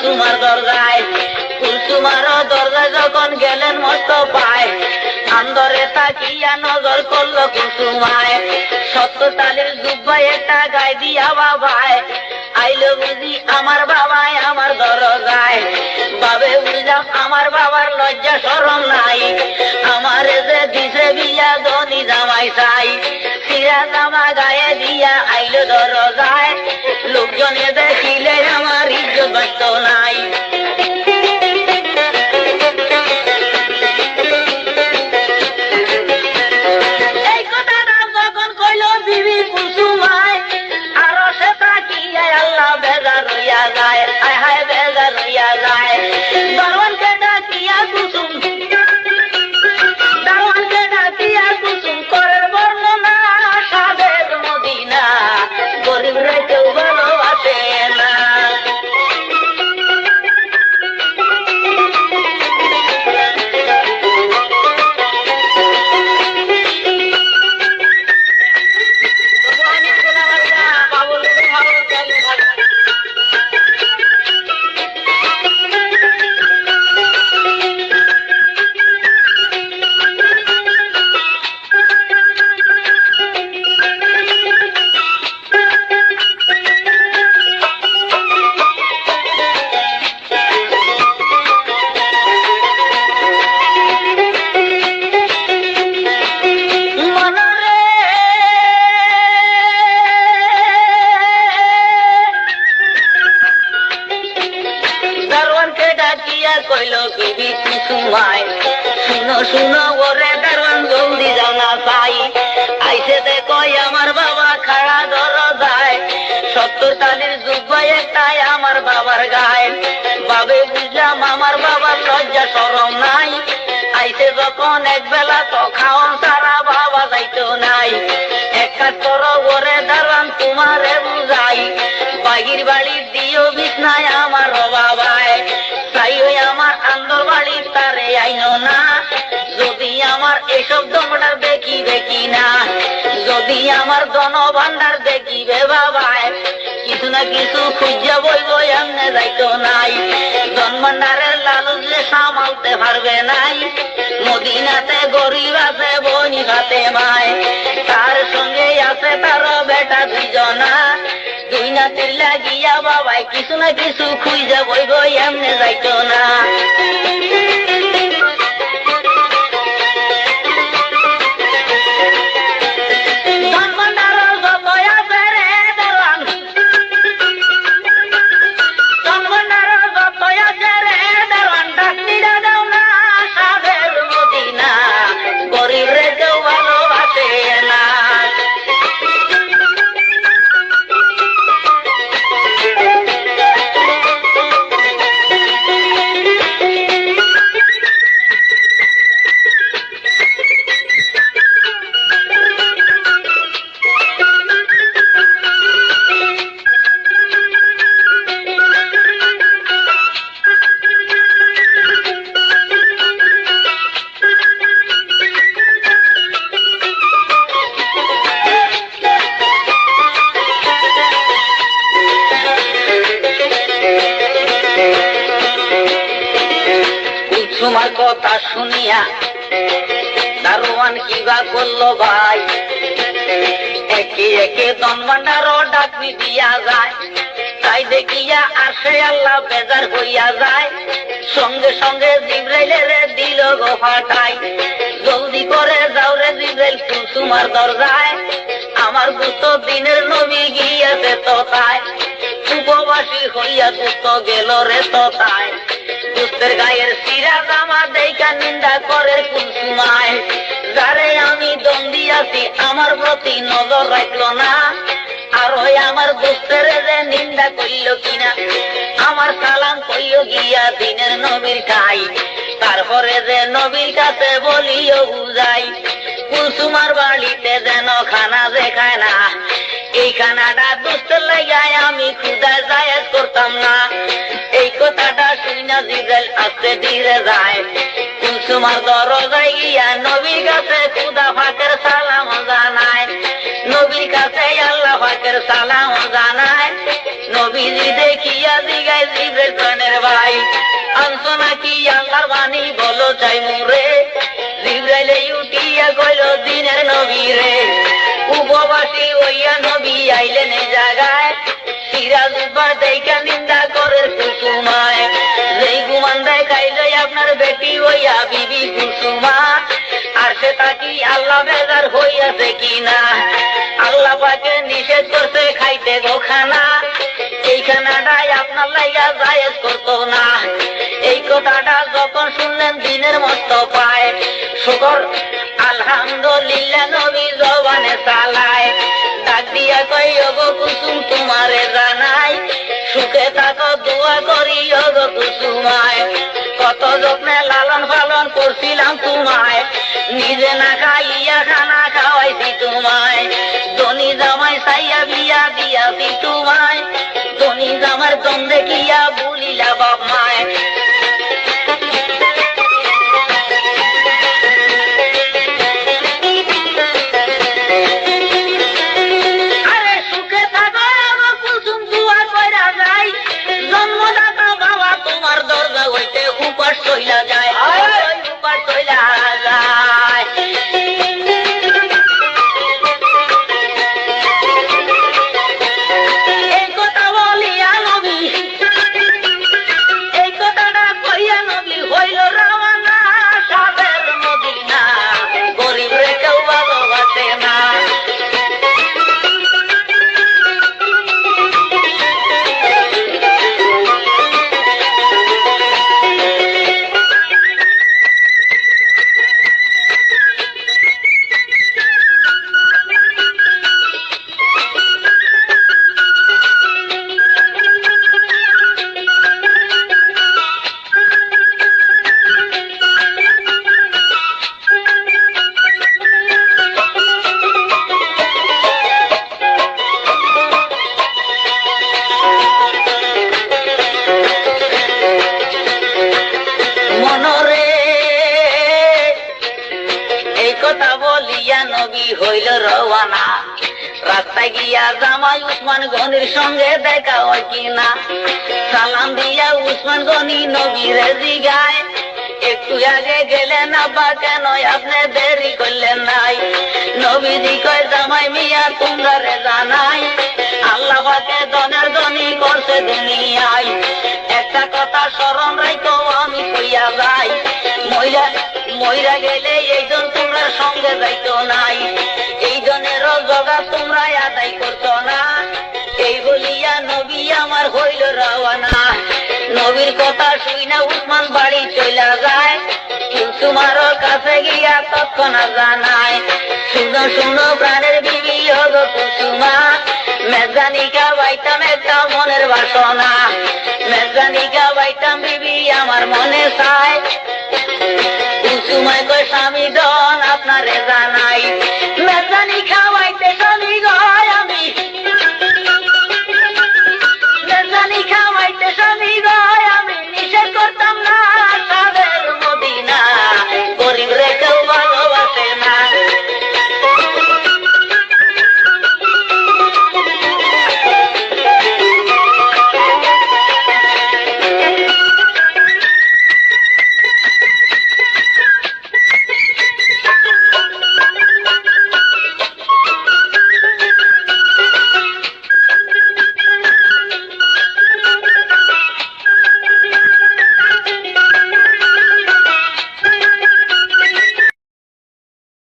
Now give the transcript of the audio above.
কুলসুমার দরজায়। কুলসুমারও দরজায় যখন গেলেন মস্ত পায়, আন্দরে তাকিয়া নজর করলো কুলসুমায়। সত্য তালের জুব্বায় একটা গায়ে দিয়া বাবায়, আইলো বুঝি আমার বাবায় আমার দরজায়। বাবে বুঝলাম আমার বাবার লজ্জা শরম নাই, আমারে যে দিছে বিয়া ধনী জামাই চাই। সিরা জামা গায়ে দিয়া আইলো দরজায়, লোকজনে দেখিলে আমার ইজ্জত বাঁচত নাই। এই কথাটা যখন কইল বিবি কুলসুমায়, আরো সে তাকিয়ে আল্লাহ বেজার হইয়া যায়, হায় হায় বেজার হইয়া যায়। দারোয়ানকে ডাকিয়া কুসুম, দারোয়ানকে ডাকিয়া কুসুম করে বর্ণনা, সাদের মদিনা গরিব রে কেউ ভালোবাসে না। কইল বিবি কুলসুমায়, শুনো শুনো ওরে দারোয়ান জলদি জানা পাই, আইসে দেখো আমার বাবা খাড়া দরজায়। 70 তালির জুব্বায় একটাই আমার বাবার গায়ে, বাবে বুঝলাম আমার বাবার লজ্জা শরম নাই। আইসে যখন এক বেলা তো খাওন সারা বাবা যাইতো নাই। এক কাজ করো ওরে দারোয়ান তোমারে বুঝাই, বাহির বাড়ির দিও বিছনায় আমার বাবায়। তাই ওই আমার আন্দর বাড়ি তারে আইনো না, যদি আমার এসব দমটার দেখিবে কিনা, যদি আমার ধন ভান্ডার দেখিবে বাবায়। কিছু না কিছু খুঁজে বইব এমনে যাইতো নাই, ধন ভান্ডারের লালুচ যে সামালতে পারবে নাই। মদিনাতে গরিব আছে বনি ভাতে মায়, তার সঙ্গে আছে তার বেটা দুইজনা। দুই নাতির লাগিয়া বাবাই কিছু না কিছু খুঁজে বইব এমনে যাইতো না। গরিব রে কেউ ভালোবাসে না। কুলসুমার কথা শুনিয়া দারোয়ান কিবা করলো ভাই, একে একে ধন ভান্ডারও ডাকনি দিয়া যায়। তাই দেখিয়া আসে আল্লাহ বেজার হইয়া যায়, সঙ্গে সঙ্গে জিবরাইলের দিল গো ফাটাই। জলদি করে যাও রে জিবরাইল কুলসুমার দরজায়, আমার দুস্থ দিনের নবী গিয়েছে তোতায়। উপবাসী হইয়া দুস্থ গেল রে তোতায়, দুস্থের গায়ের সিরা জামা দেখা নিন্দা করে কুলসুমায়। যারে আমি দম দিয়াছি আমার প্রতি নজর রাখলো না, আর ওই আমার দুস্থের যে নিন্দা করিল কিনা, আমার সালাম কইল গিয়া দিনের নবীর খাই। তারপরে যে নবীর কাছে বলিও বুঝাই, কুলসুমার বাড়িতে যেন খানা যে খায় না, এই খানাটা দুস্থের লাগায় আমি ক্ষুধায় জায়েজ করতাম না। এই কথাটা শুনিয়া জিবরাইল আস্তে ধীরে যায়, কুলসুমার দরজায় গিয়া নবীর কাছে খুদা ফাঁকের সালাম জানায়। নবীর কাছে আল্লাহ পাকের সালাম জানায়। নবীজি দেখিয়া জিগায় জিব্রাইল প্রাণের ভাই আনছো নাকি আল্লাহর বাণী বলো চাই মুরে জিব্রাইলে উঠিয়া কইল দিনের নবী রে উপবাসী হইয়া নবী আইলেন এই জায়গায় সিরাজ উপর দেখা নিন্দা করে কুসুমায় যেই গুমান দেখাইল আপনার বেটি হইয়া বিবি কুসুমা আর সে তাকি আল্লাহ বেজার হইয়াছে কিনা আল্লাহ পাকে নিষেধ করছে খাইতে গো খানা এই খানাটাই আপনার লাইয়া জায়েজ করতো না এই কথাটা যখন শুনলেন দিনের মস্ত পায় শুকর আলহামদুলিল্লাহ নবী জবানে চালায় ডাক দিয়া কই ওগো কুসুম তোমারে জানাই সুখে থাকো দোয়া করি ওগো কুসুমায় কত যত্নে লালন পালন করছিলাম তোমায় নিজে না খাইয়া খানা খাওয়াইছি তোমায় ধনী জামাই চাইয়া বিয়া দিয়াছি তোমায় ধনী জামার দম দেখিয়া ভুলিলা বাপ মায় চইলা যায় উপার চইলা যায় এই কথা বলিয়া নবী এই কথাটা কইয়া নবী হইল রওনা সাদের মদিনা গরিব রে কেউ ভালোবাসে না হইল রওয়ানা রাস্তায় গিয়া জামাই উসমান গনির সঙ্গে দেখা হয় কিনা সালাম দিয়া উসমান গনি নবীরে জিগায় একটু আগে গেলেন আব্বা কেন আপনি দেরি করলেন নাই নবীজি কয় জামাই মিয়া তোমরা রে জানাই আল্লাহ পাকে দনের ধনী করছে দুনিয়ায় একটা কথা স্মরণ রাখো আমি কইয়া যাই মইরা গেলে এইজন তোমরা সঙ্গে যাইতো নাই এই জনের জগা তোমরা আদায় করতো না এই বলিয়া নবী আমার হইল রওয়ানা নবীর কথা শুইনা উসমান বাড়ি চইলা যায় কুসুমার কাছে গিয়া তৎক্ষণাৎ জানায় শুনো শুনো প্রাণের বিবি হগো কুসুমা মেজানিকা বাইতাম একটা মনের বাসনা মেজানিকা বাইতাম বিবি আমার মনে চায় কুসুমায় কয় স্বামী ডন আপনারে জানা